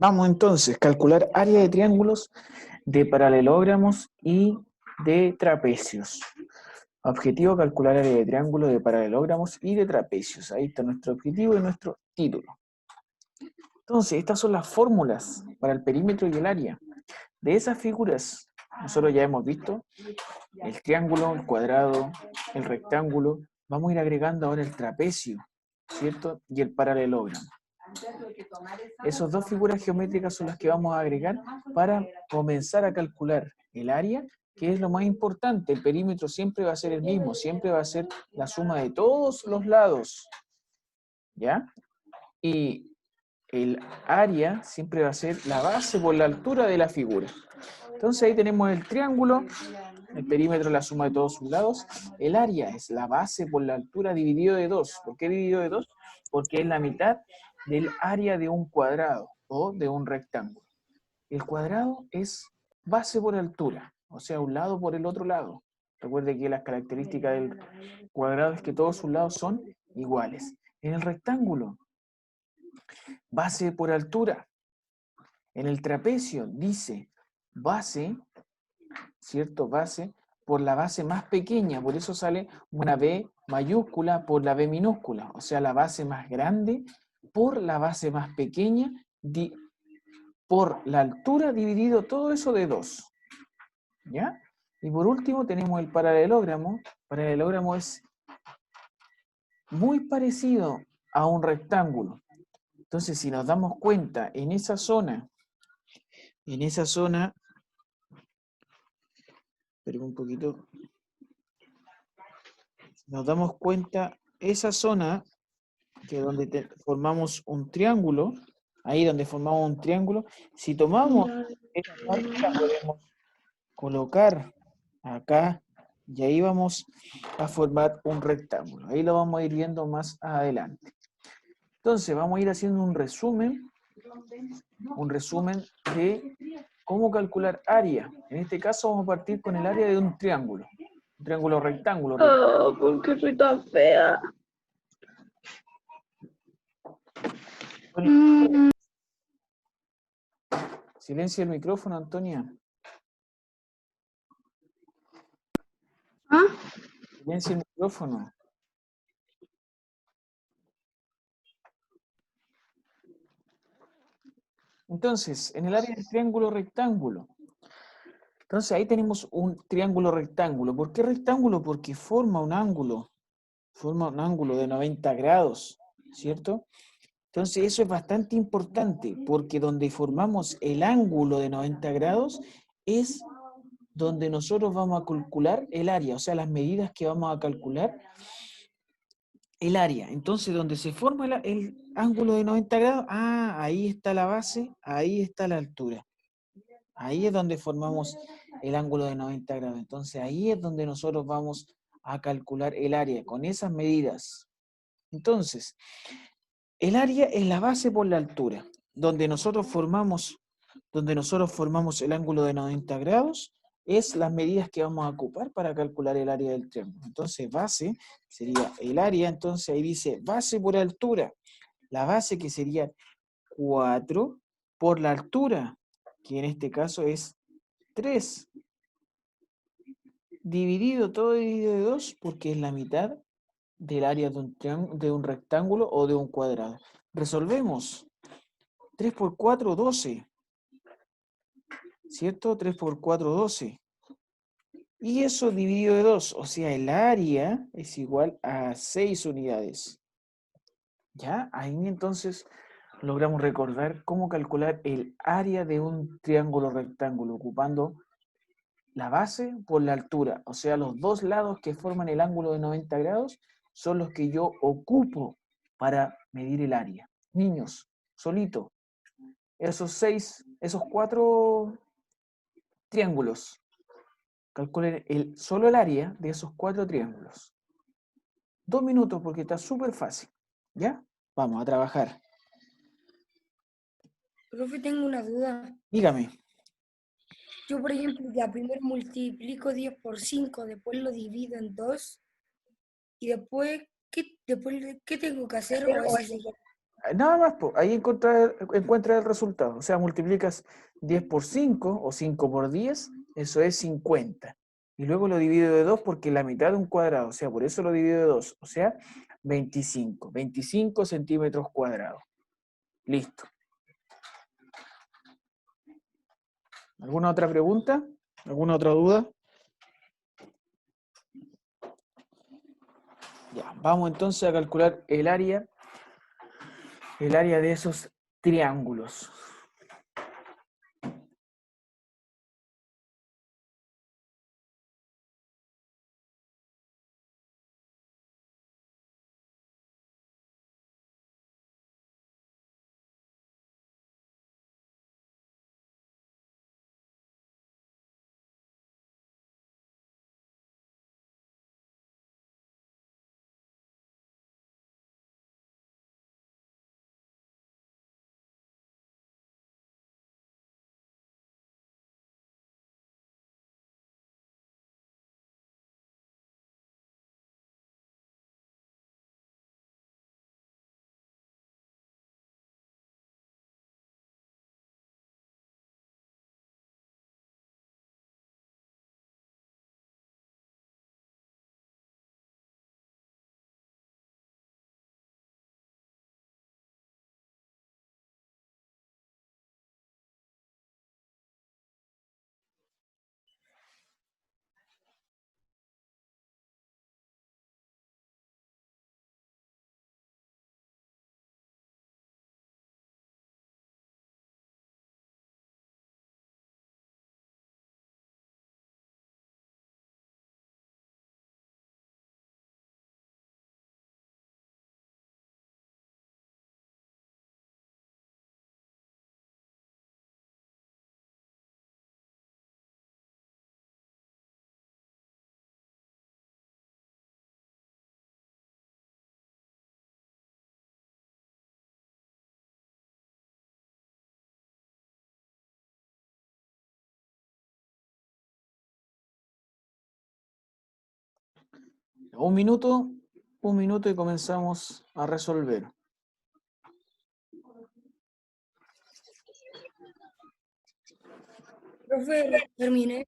Vamos entonces, calcular área de triángulos, de paralelogramos y de trapecios. Objetivo, calcular área de triángulos, de paralelogramos y de trapecios. Ahí está nuestro objetivo y nuestro título. Entonces, estas son las fórmulas para el perímetro y el área. De esas figuras, nosotros ya hemos visto el triángulo, el cuadrado, el rectángulo. Vamos a ir agregando ahora el trapecio, ¿cierto? Y el paralelogramo. Esas dos figuras geométricas son las que vamos a agregar para comenzar a calcular el área, que es lo más importante. El perímetro siempre va a ser el mismo, siempre va a ser la suma de todos los lados, ¿ya? Y el área siempre va a ser la base por la altura de la figura. Entonces ahí tenemos el triángulo, el perímetro es la suma de todos sus lados, el área es la base por la altura dividido de 2. ¿Por qué dividido de 2? Porque es la mitad del área de un cuadrado o de un rectángulo. El cuadrado es base por altura, o sea, un lado por el otro lado. Recuerde que las características del cuadrado es que todos sus lados son iguales. En el rectángulo, base por altura. En el trapecio dice base, ¿cierto? Base por la base más pequeña, por eso sale una B mayúscula por la B minúscula, o sea, la base más grande por la base más pequeña, por la altura dividido todo eso de 2, ¿ya? Y por último tenemos el paralelogramo. El paralelogramo es muy parecido a un rectángulo. Entonces, si nos damos cuenta, en esa zona, espera un poquito, nos damos cuenta, esa zona, que es donde formamos un triángulo, ahí donde formamos un triángulo, si tomamos esa parte la podemos colocar acá y ahí vamos a formar un rectángulo. Ahí lo vamos a ir viendo más adelante. Entonces vamos a ir haciendo un resumen de cómo calcular área. En este caso vamos a partir con el área de un triángulo rectángulo. Oh, ¿por qué soy tan fea? Silencia el micrófono, Antonia. ¿Ah? Silencia el micrófono. Entonces, en el área del triángulo rectángulo. Entonces ahí tenemos un triángulo rectángulo. ¿Por qué rectángulo? Porque forma un ángulo de 90 grados, ¿cierto? Entonces eso es bastante importante, porque donde formamos el ángulo de 90 grados es donde nosotros vamos a calcular el área, o sea, las medidas que vamos a calcular el área. Entonces, donde se forma el ángulo de 90 grados, ahí está la base, ahí está la altura. Ahí es donde formamos el ángulo de 90 grados. Entonces, ahí es donde nosotros vamos a calcular el área, con esas medidas. Entonces, el área es la base por la altura, donde nosotros formamos el ángulo de 90 grados, es las medidas que vamos a ocupar para calcular el área del triángulo. Entonces, base sería el área, entonces ahí dice base por altura. La base que sería 4 por la altura, que en este caso es 3. Todo dividido de 2, porque es la mitad del área de un rectángulo o de un cuadrado. Resolvemos. 3 por 4, 12. ¿Cierto? 3 por 4, 12. Y eso dividido de 2, o sea, el área es igual a 6 unidades. ¿Ya? Ahí entonces logramos recordar cómo calcular el área de un triángulo rectángulo, ocupando la base por la altura. O sea, los dos lados que forman el ángulo de 90 grados son los que yo ocupo para medir el área. Niños, solito, esos 4 triángulos. Calculen solo el área de esos 4 triángulos. 2 minutos porque está súper fácil. ¿Ya? Vamos a trabajar. Profe, tengo una duda. Dígame. Yo, por ejemplo, ya primero multiplico 10 por 5, después lo divido en 2 y después, ¿qué tengo que hacer? ¿O es así? Nada más, po, ahí encuentras el resultado. O sea, multiplicas 10 por 5 o 5 por 10, eso es 50. Y luego lo divido de 2 porque la mitad de un cuadrado, o sea, por eso lo divido de 2, o sea, 25. 25 centímetros cuadrados. Listo. ¿Alguna otra pregunta? ¿Alguna otra duda? Ya, vamos entonces a calcular el área de esos triángulos. Un minuto y comenzamos a resolver. Profe, terminé.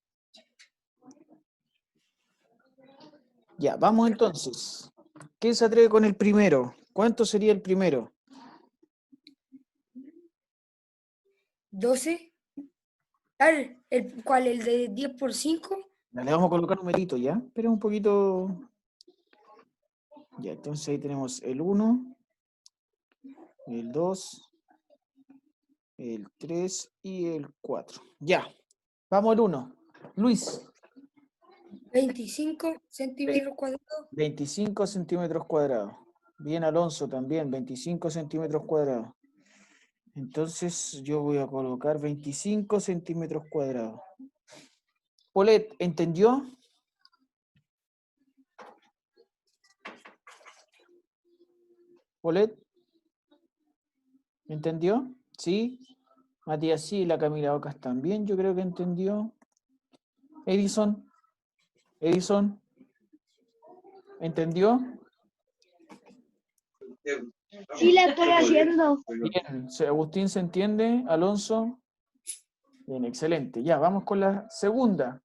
Ya, vamos entonces. ¿Quién se atreve con el primero? ¿Cuánto sería el primero? 12. ¿Cuál? ¿El de 10 por 5? Le vamos a colocar numerito, ¿ya? Pero un poquito. Ya, entonces ahí tenemos el 1, el 2, el 3 y el 4. Ya, vamos al 1. Luis, 25 centímetros cuadrados. 25 centímetros cuadrados. Bien, Alonso también, 25 centímetros cuadrados. Entonces yo voy a colocar 25 centímetros cuadrados. Polet, ¿entendió? Polet, ¿entendió? ¿Sí? Matías sí, la Camila Ocas también, yo creo que entendió. Edison, ¿entendió? Sí, la estoy haciendo. Bien, Agustín se entiende, Alonso. Bien, excelente. Ya, vamos con la segunda.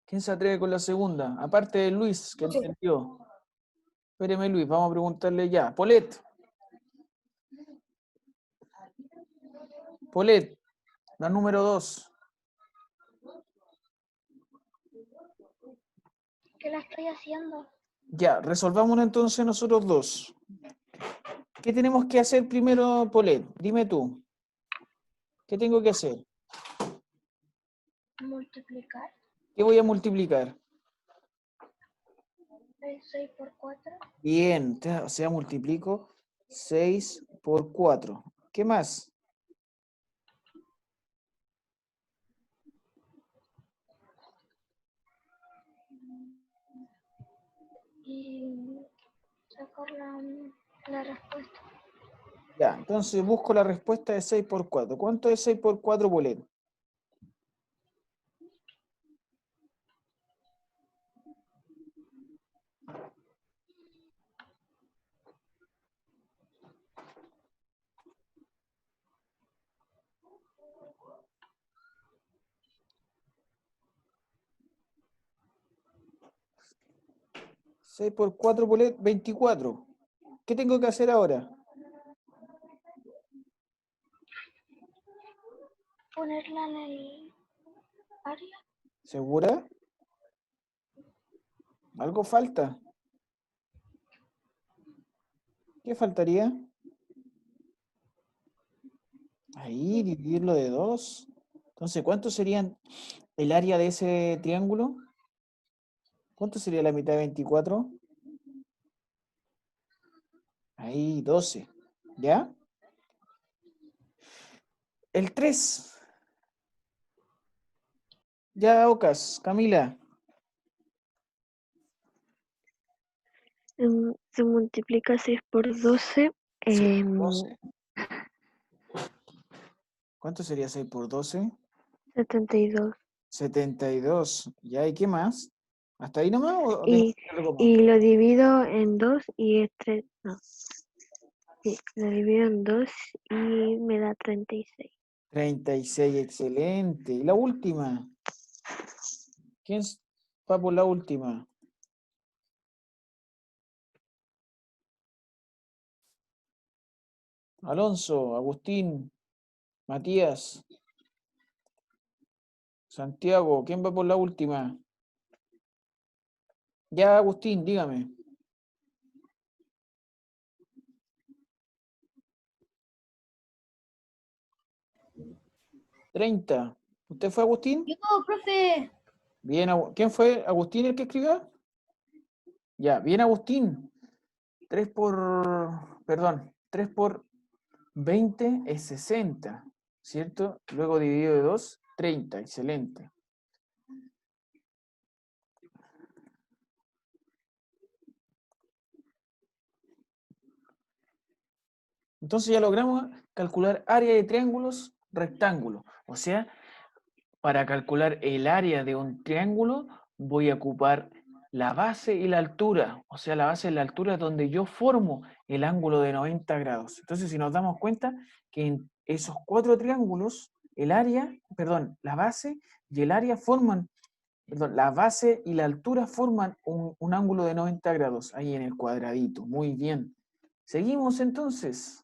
¿Quién se atreve con la segunda? Aparte de Luis, que entendió. Espéreme, Luis, vamos a preguntarle ya. Polet, la número 2. ¿Qué la estoy haciendo? Ya, resolvámonos entonces nosotros dos. ¿Qué tenemos que hacer primero, Polet? Dime tú. ¿Qué tengo que hacer? Multiplicar ¿Qué voy a multiplicar? 6 por 4. Bien, o sea, multiplico 6 por 4. ¿Qué más? Y sacar la respuesta. Ya, entonces busco la respuesta de 6 por 4. ¿Cuánto es 6 por 4, Polet? 6 por 4 por 24. ¿Qué tengo que hacer ahora? Ponerla en el área. ¿Segura? ¿Algo falta? ¿Qué faltaría? Ahí, dividirlo de 2. Entonces, ¿cuánto serían el área de ese triángulo? ¿Cuánto sería la mitad de 24? Ahí, 12. ¿Ya? El 3. Ya, Ocas, Camila. Se multiplica 6 por 12. 6 por 12. ¿Cuánto sería 6 por 12? 72. 72. ¿Ya? ¿Y qué más? ¿Hasta ahí nomás o necesitas algo más? Y lo divido en 2 y es 3. No. Sí, lo divido en 2 y me da 36. 36, excelente. ¿Y la última? ¿Quién va por la última? Alonso, Agustín, Matías, Santiago, ¿quién va por la última? Ya, Agustín, dígame. 30. ¿Usted fue Agustín? Yo, profe. Bien, ¿quién fue? ¿Agustín el que escribió? Ya, bien, Agustín. 3 por 20 es 60, ¿cierto? Luego dividido de 2, 30, excelente. Entonces ya logramos calcular área de triángulos rectángulos. O sea, para calcular el área de un triángulo voy a ocupar la base y la altura. O sea, la base y la altura es donde yo formo el ángulo de 90 grados. Entonces, si nos damos cuenta que en esos 4 triángulos, la base y el área forman, perdón, la base y la altura forman un ángulo de 90 grados ahí en el cuadradito. Muy bien. Seguimos entonces.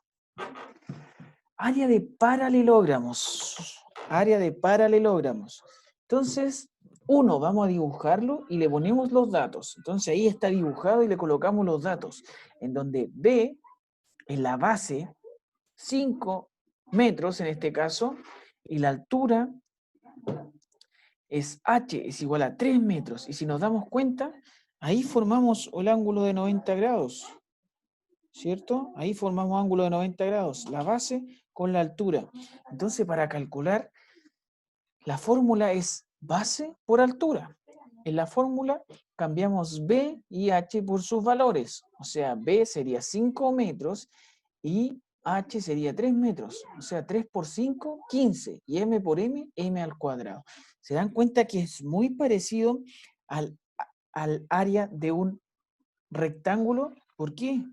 Área de paralelogramos. Área de paralelogramos. Entonces, vamos a dibujarlo y le ponemos los datos. Entonces ahí está dibujado y le colocamos los datos. En donde B es la base, 5 metros en este caso, y la altura es H, es igual a 3 metros. Y si nos damos cuenta, ahí formamos el ángulo de 90 grados. ¿Cierto? Ahí formamos ángulo de 90 grados, la base con la altura. Entonces, para calcular, la fórmula es base por altura. En la fórmula cambiamos B y H por sus valores. O sea, B sería 5 metros y H sería 3 metros. O sea, 3 por 5, 15. Y M por M, M al cuadrado. ¿Se dan cuenta que es muy parecido al área de un rectángulo? ¿Por qué?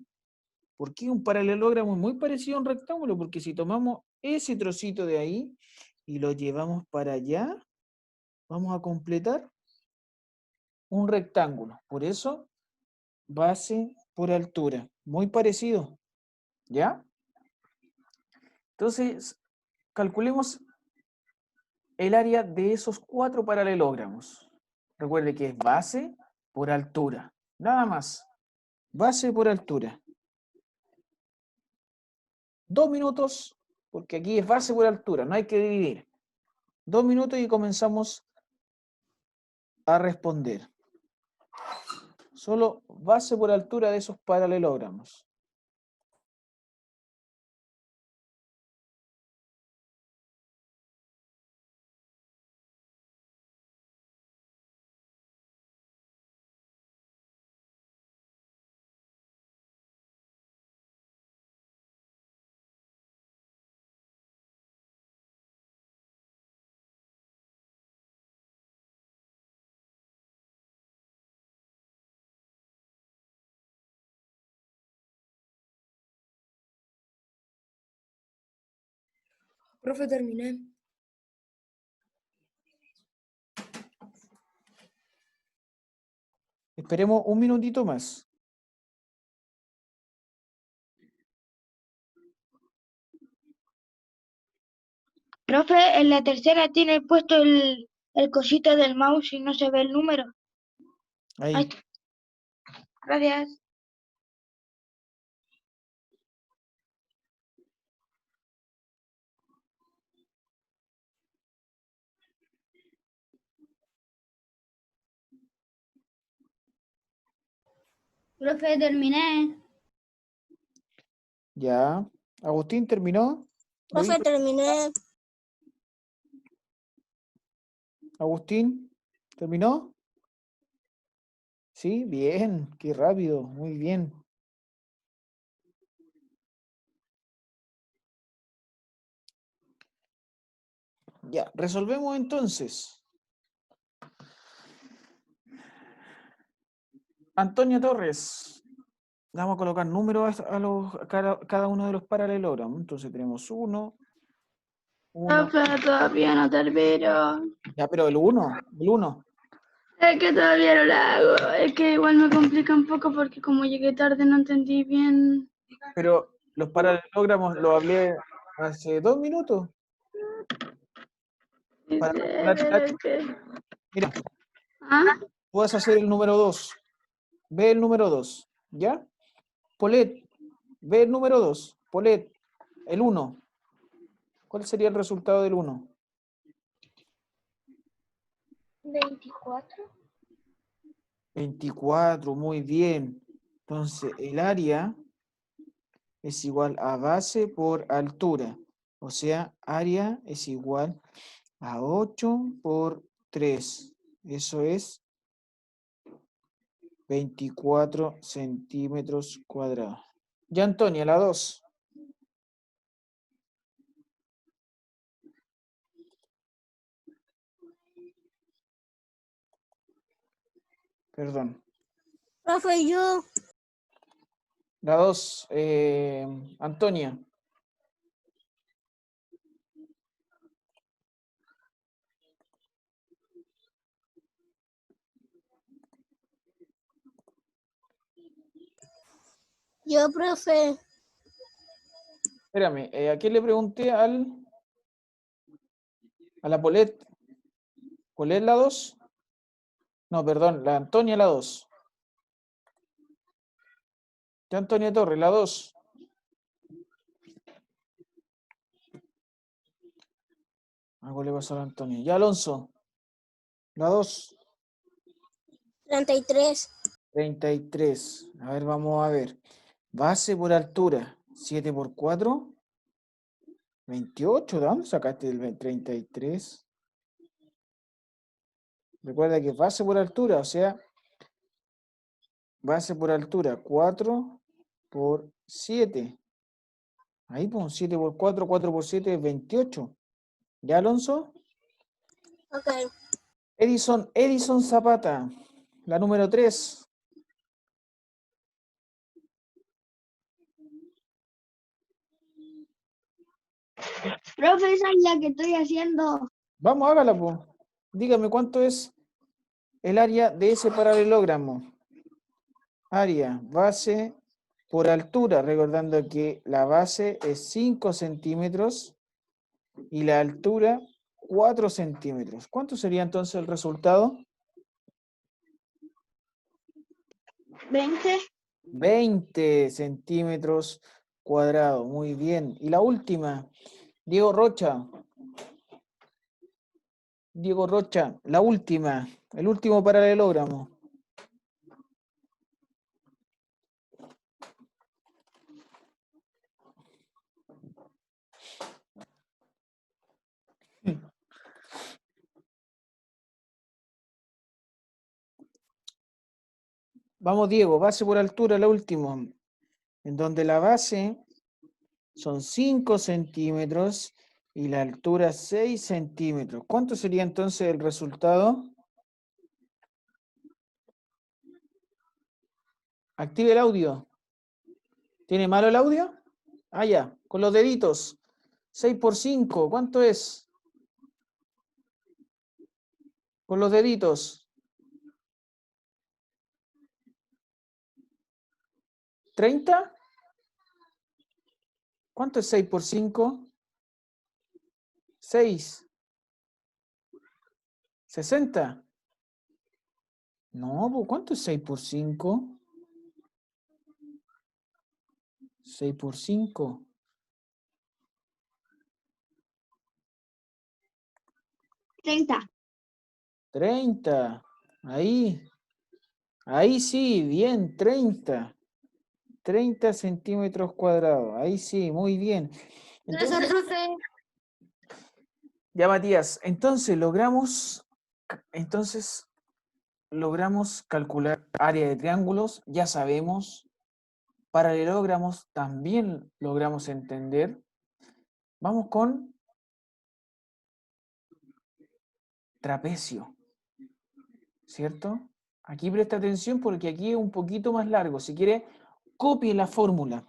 ¿Por qué un paralelogramo es muy parecido a un rectángulo? Porque si tomamos ese trocito de ahí y lo llevamos para allá, vamos a completar un rectángulo. Por eso, base por altura. Muy parecido. ¿Ya? Entonces, calculemos el área de esos 4 paralelogramos. Recuerde que es base por altura. Nada más. Base por altura. 2 minutos, porque aquí es base por altura, no hay que dividir. 2 minutos y comenzamos a responder. Solo base por altura de esos paralelogramos. Profe, terminé. Esperemos un minutito más. Profe, en la tercera tiene puesto el cosito del mouse y no se ve el número. Ahí Ahí. está. Gracias. Profe, terminé. Ya. Agustín, ¿terminó? Profe, Dedito. terminé. Agustín, ¿terminó? Sí, bien, qué rápido, muy bien. Ya, resolvemos entonces. Antonio Torres. Vamos a colocar números a cada uno de los paralelogramos. Entonces tenemos uno. Profe, todavía no termino. Ya, pero el 1, el 1. Es que todavía no lo hago. Es que igual me complica un poco porque como llegué tarde no entendí bien. Pero los paralelogramos lo hablé hace 2 minutos. Para calcular el área. Mira, ¿Ah? tú vas a hacer el número 2. Ve el número 2. ¿Ya? Polet, ve el número 2. Polet, el 1. ¿Cuál sería el resultado del 1? 24. 24, muy bien. Entonces, el área es igual a base por altura. O sea, área es igual a 8 por 3. Eso es 24 centímetros cuadrados. Ya, Antonia, la 2. Perdón. Profe, yo. La 2, Antonia. Yo, profe. Espérame, ¿a quién le pregunté? A la Polet. ¿Polet la 2? No, perdón, la Antonia la 2. Ya, Antonia Torres, la 2. Algo le pasó a la Antonia. Ya, Alonso. La 2. 33. 33. A ver, vamos a ver. Base por altura. 7 por 4. 28. ¿De dónde sacaste el 33? Recuerda que base por altura, o sea, base por altura. 4 por 7. Ahí, pues, 7 por 4, 4 por 7 es 28. ¿Ya, Alonso? Ok. Edison Zapata. La número 3. Profe, esa es la que estoy haciendo. Vamos, hágala, pues. Dígame cuánto es el área de ese paralelogramo. Área, base por altura, recordando que la base es 5 centímetros y la altura 4 centímetros. ¿Cuánto sería entonces el resultado? 20. 20 centímetros cuadrados. Muy bien. Y la última, Diego Rocha. Diego Rocha, la última, el último paralelogramo. Vamos, Diego, base por altura, la última, en donde la base son 5 centímetros y la altura 6 centímetros. ¿Cuánto sería entonces el resultado? Active el audio. ¿Tiene malo el audio? Ah, ya, con los deditos. 6 por 5, ¿cuánto es? Con los deditos. ¿30? ¿Cuánto es 6 por 5? 6. ¿60? No, pues, ¿cuánto es 6 por 5? 6 por 5. 30. 30. Ahí. Ahí sí, bien, 30. 30 centímetros cuadrados. Ahí sí, muy bien. Entonces, ya, Matías, entonces logramos calcular área de triángulos, ya sabemos. Paralelogramos también logramos entender. Vamos con trapecio, ¿cierto? Aquí presta atención porque aquí es un poquito más largo. Si quiere, copie la fórmula,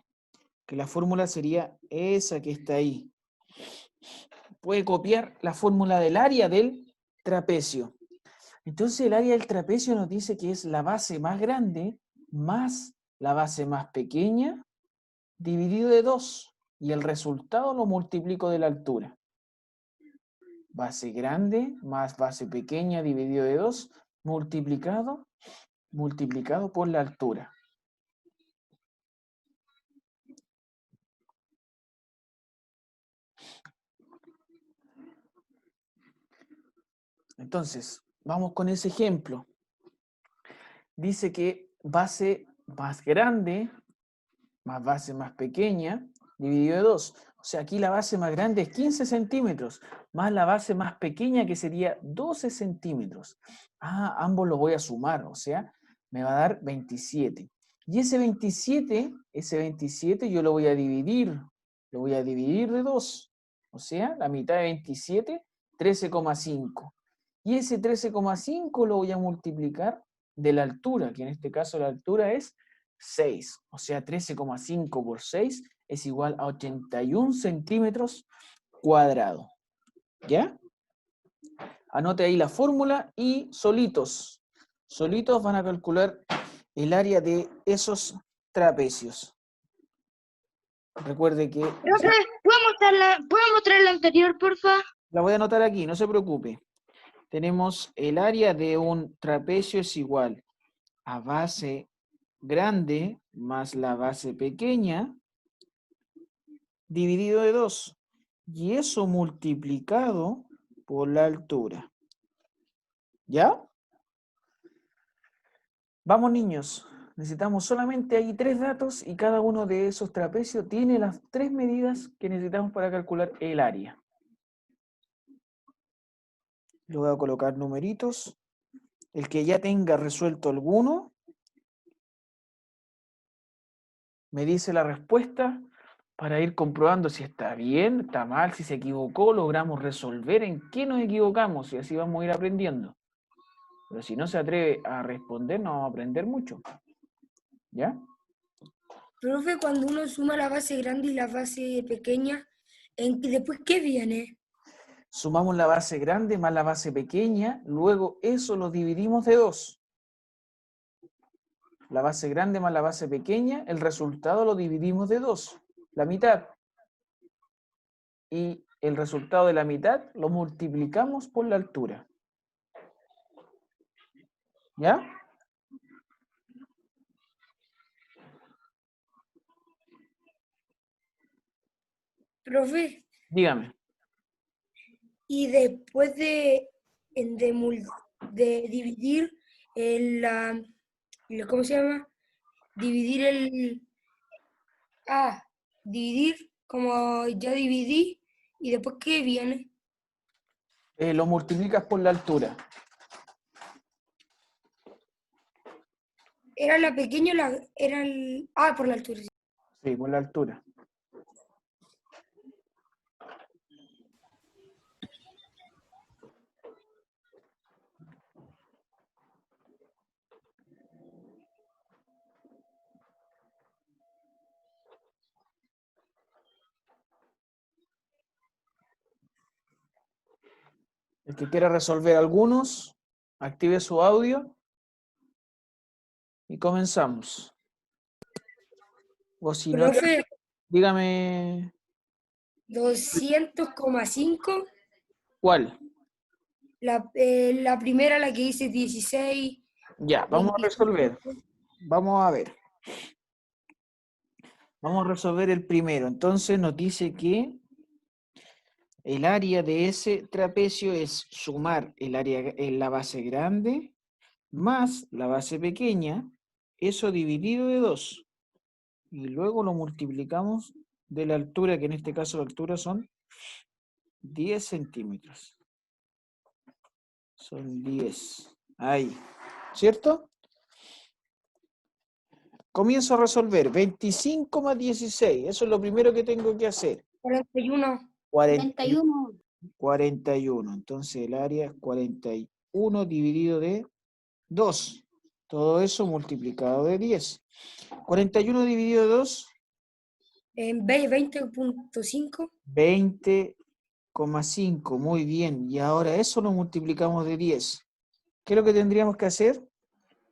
que la fórmula sería esa que está ahí. Puede copiar la fórmula del área del trapecio. Entonces el área del trapecio nos dice que es la base más grande más la base más pequeña dividido de 2. Y el resultado lo multiplico de la altura. Base grande más base pequeña dividido de 2 multiplicado por la altura. Entonces, vamos con ese ejemplo. Dice que base más grande más base más pequeña dividido de 2. O sea, aquí la base más grande es 15 centímetros, más la base más pequeña que sería 12 centímetros. Ah, ambos los voy a sumar, o sea, me va a dar 27. Y ese 27 yo lo voy a dividir de 2. O sea, la mitad de 27, 13,5. Y ese 13,5 lo voy a multiplicar de la altura, que en este caso la altura es 6. O sea, 13,5 por 6 es igual a 81 centímetros cuadrados. ¿Ya? Anote ahí la fórmula y solitos van a calcular el área de esos trapecios. Recuerde que... Profe, ¿puedo mostrar la anterior, porfa? La voy a anotar aquí, no se preocupe. Tenemos el área de un trapecio es igual a base grande más la base pequeña dividido de 2. Y eso multiplicado por la altura. ¿Ya? Vamos, niños. Necesitamos solamente ahí 3 datos y cada uno de esos trapecios tiene las 3 medidas que necesitamos para calcular el área. Le voy a colocar numeritos. El que ya tenga resuelto alguno, me dice la respuesta para ir comprobando si está bien, está mal, si se equivocó, logramos resolver en qué nos equivocamos y así vamos a ir aprendiendo. Pero si no se atreve a responder, no vamos a aprender mucho. ¿Ya? Profe, cuando uno suma la base grande y la base pequeña, ¿después qué viene? Sumamos la base grande más la base pequeña, luego eso lo dividimos de 2. La base grande más la base pequeña, el resultado lo dividimos de 2, la mitad. Y el resultado de la mitad lo multiplicamos por la altura. ¿Ya? Profe, Dígame. y después de dividir ¿cómo se llama? Dividir como ya dividí, y después ¿qué viene? Lo multiplicas por la altura. Era la pequeña, por la altura. Sí. Sí, por la altura. El que quiera resolver algunos, active su audio y comenzamos. O si no, Profe, dígame 200,5. cuál. La primera, la que dice 16, Ya, vamos a 25. resolver. Vamos a ver. Vamos a resolver el primero. Entonces nos dice que el área de ese trapecio es sumar el área en la base grande más la base pequeña, eso dividido de 2. Y luego lo multiplicamos de la altura, que en este caso la altura son 10 centímetros. Son 10. Ahí. ¿Cierto? Comienzo a resolver. 25 más 16. Eso es lo primero que tengo que hacer. 41. 41. 41. Entonces el área es 41 dividido de 2. Todo eso multiplicado de 10. 41 dividido de 2. En 20.5. 20,5. Muy bien. Y ahora eso lo multiplicamos de 10. ¿Qué es lo que tendríamos que hacer?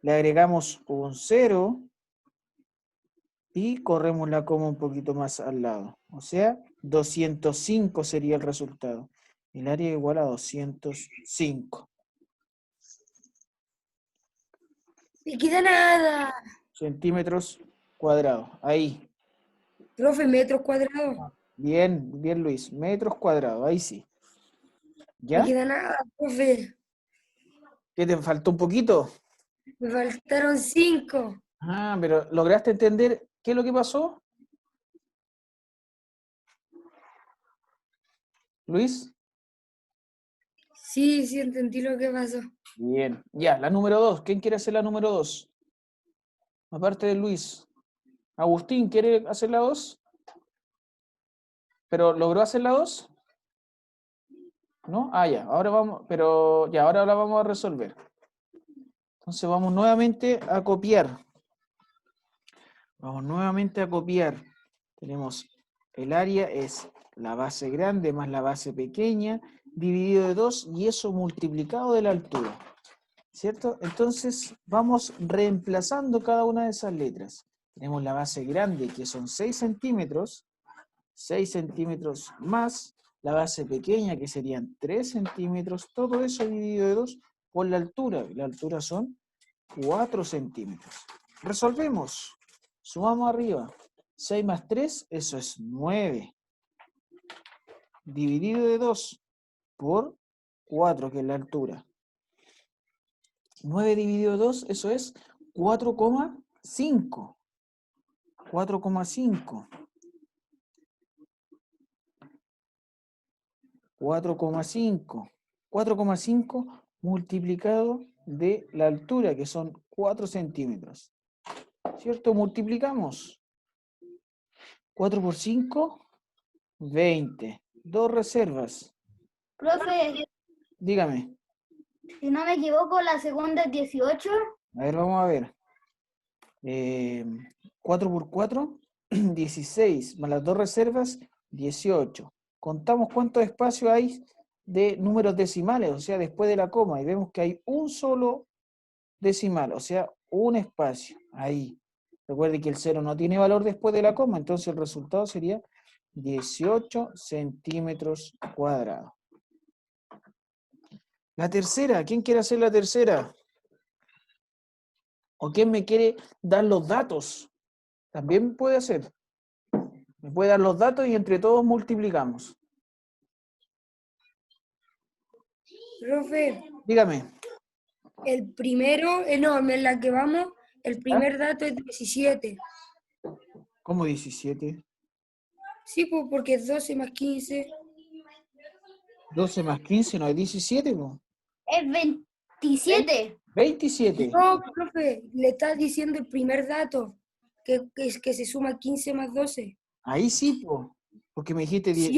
Le agregamos un 0 y corremos la coma un poquito más al lado. O sea, 205 sería el resultado. El área es igual a 205 Me queda nada. centímetros cuadrados. Ahí. Profe, metros cuadrados. Bien, bien Luis. Metros cuadrados. Ahí sí. Me ¿Ya? queda nada, profe. ¿Qué te faltó un poquito? Me faltaron 5. Ah, pero ¿lograste entender qué es lo que pasó? Luis. Sí, sí, entendí lo que pasó. Bien. Ya, la número 2. ¿Quién quiere hacer la número 2? Aparte de Luis. Agustín, ¿quiere hacer la 2? ¿Pero logró hacer la 2? ¿No? Ah, ya. Ahora vamos, pero ya, ahora la vamos a resolver. Entonces vamos nuevamente a copiar. Vamos nuevamente a copiar. Tenemos el área es la base grande más la base pequeña dividido de 2 y eso multiplicado de la altura. ¿Cierto? Entonces vamos reemplazando cada una de esas letras. Tenemos la base grande que son 6 centímetros, 6 centímetros más la base pequeña que serían 3 centímetros, todo eso dividido de 2 por la altura. La altura son 4 centímetros. Resolvemos. Sumamos arriba. 6 más 3, eso es 9. Dividido de 2 por 4, que es la altura. 9 dividido de 2, eso es 4,5. 4,5. 4,5. 4,5 multiplicado de la altura, que son 4 centímetros. ¿Cierto? Multiplicamos. 4 por 5, 20. Dos reservas. Profe, Dígame. si no me equivoco, la segunda es 18. A ver, vamos a ver. 4 por 4, 16. Más las dos reservas, 18. Contamos cuántos espacios hay de números decimales, o sea, después de la coma, y vemos que hay un solo decimal, o sea, un espacio ahí. Recuerde que el 0 no tiene valor después de la coma, entonces el resultado sería 18 centímetros cuadrados. La tercera, ¿quién quiere hacer la tercera? ¿O quién me quiere dar los datos? También puede hacer. Me puede dar los datos y entre todos multiplicamos. Profe, Dígame. el primero, no, en la que vamos, el primer dato es 17. ¿Cómo 17? Sí, pues porque es 12 más 15. 12 más 15 no es 17, po. Es 27. 27. No, profe, le estás diciendo el primer dato, que se suma 15 más 12. Ahí sí, po. Porque me dijiste Si 10.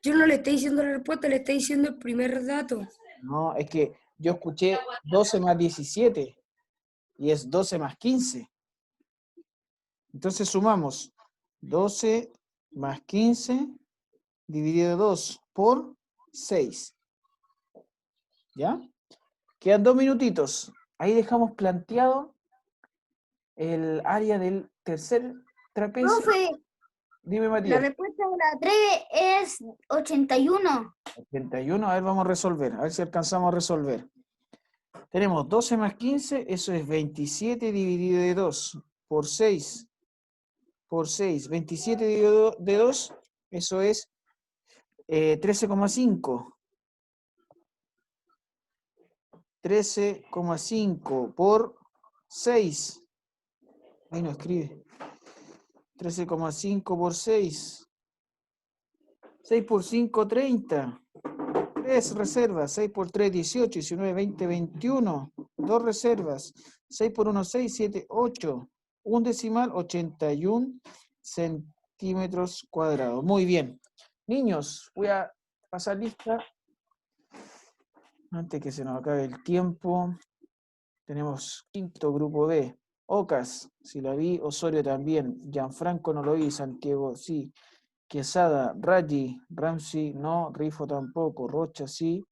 yo no le estoy diciendo la respuesta, le estoy diciendo el primer dato. No, es que yo escuché 12 más 17 y es 12 más 15. Entonces sumamos 12 más 15 dividido 2 por 6. ¿Ya? Quedan 2 minutitos. Ahí dejamos planteado el área del tercer trapecio. Profe, Dime, la Matías. respuesta de la 3 es 81. 81, a ver, vamos a resolver, a ver si alcanzamos a resolver. Tenemos 12 más 15, eso es 27 dividido de 2 por 6. Por 6, 27 dividido de 2, eso es 13,5. 13,5 por 6. Ahí no escribe. 13,5 por 6. 6 por 5, 30. 3 reservas. 6 por 3, 18. 19, 20, 21. 2 reservas. 6 por 1, 6, 7, 8. Un decimal, 81 centímetros cuadrados. Muy bien. Niños, voy a pasar lista. Antes que se nos acabe el tiempo. Tenemos quinto grupo B. Ocas, si la vi. Osorio también. Gianfranco no lo vi. Santiago sí. Quesada, Raggi, Ramsey no. Rifo tampoco. Rocha sí.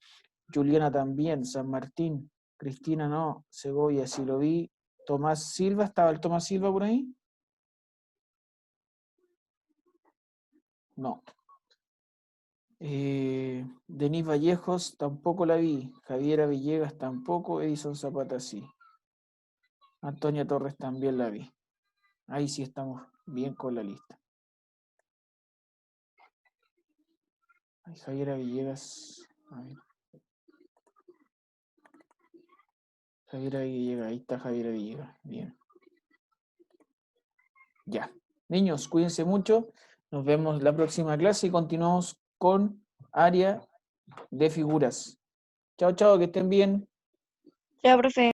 Juliana también. San Martín. Cristina no. Segovia sí lo vi. Tomás Silva, ¿estaba el Tomás Silva por ahí? No. Denis Vallejos tampoco la vi. Javiera Villegas tampoco. Edison Zapata sí. Antonia Torres también la vi. Ahí sí estamos bien con la lista. Ay, Javiera Villegas. A ver. Javiera Villegas, ahí está Javiera Villegas. Bien. Ya. Niños, cuídense mucho. Nos vemos la próxima clase y continuamos con área de figuras. Chao, chao, que estén bien. Ya, profe.